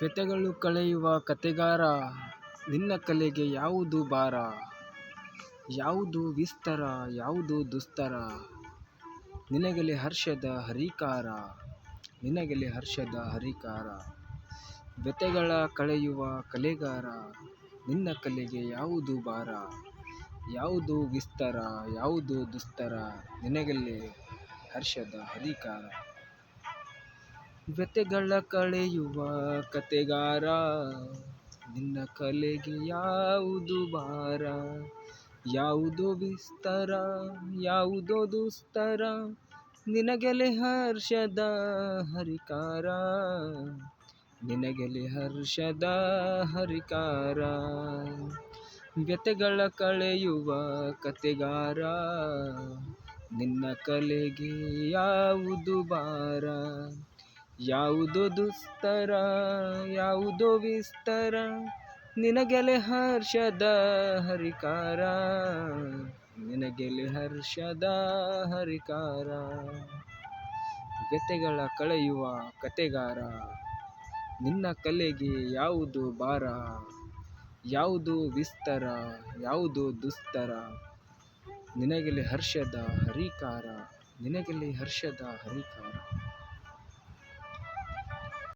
ವ್ಯಥೆಗಳು ಕಳೆಯುವ ಕಥೆಗಾರ, ನಿನ್ನ ಕಲೆಗೆ ಯಾವುದು ಭಾರ, ಯಾವುದು ವಿಸ್ತಾರ, ಯಾವುದು ದುಸ್ತರ, ನಿನಗಲಿ ಹರ್ಷದ ಹರಿಕಾರ, ನಿನಗಲಿ ಹರ್ಷದ ಹರಿಕಾರ. ವ್ಯಥೆಗಳ ಕಳೆಯುವ ಕಲೆಗಾರ, ನಿನ್ನ ಕಲೆಗೆ ಯಾವುದು ಭಾರ, ಯಾವುದು ವಿಸ್ತಾರ, ಯಾವುದು ದುಸ್ತರ, ನಿನಗಲಿ ಹರ್ಷದ ಹರಿಕಾರ. ವ್ಯಥೆಗಳ ಕಳೆಯುವ ಕಥೆಗಾರ, ನಿನ್ನ ಕಲೆಗೆ ಯಾವುದು ಭಾರ, ಯಾವುದು ವಿಸ್ತಾರ, ಯಾವುದು ದುಸ್ತರ, ನಿನಗಲಿ ಹರ್ಷದ ಹರಿಕಾರ, ನಿನಗಲಿ ಹರ್ಷದ ಹರಿಕಾರ. ವ್ಯಥೆಗಳ ಕಳೆಯುವ ಕಥೆಗಾರ, ನಿನ್ನ ಕಲೆಗೆ ಯಾವುದು ಭಾರ, ಯಾವುದು ದುಸ್ತರ, ಯಾವುದು ವಿಸ್ತಾರ, ನಿನಗಲಿ ಹರ್ಷದ ಹರಿಕಾರ, ನಿನಗಲಿ ಹರ್ಷದ ಹರಿಕಾರ. ವ್ಯಥೆಗಳ ಕಳೆಯುವ ಕಥೆಗಾರ, ನಿನ್ನ ಕಲೆಗೆ ಯಾವುದು ಭಾರ, ಯಾವುದು ವಿಸ್ತಾರ, ಯಾವುದು ದುಸ್ತರ, ನಿನಗಲಿ ಹರ್ಷದ ಹರಿಕಾರ, ನಿನಗಲಿ ಹರ್ಷದ ಹರಿಕಾರ.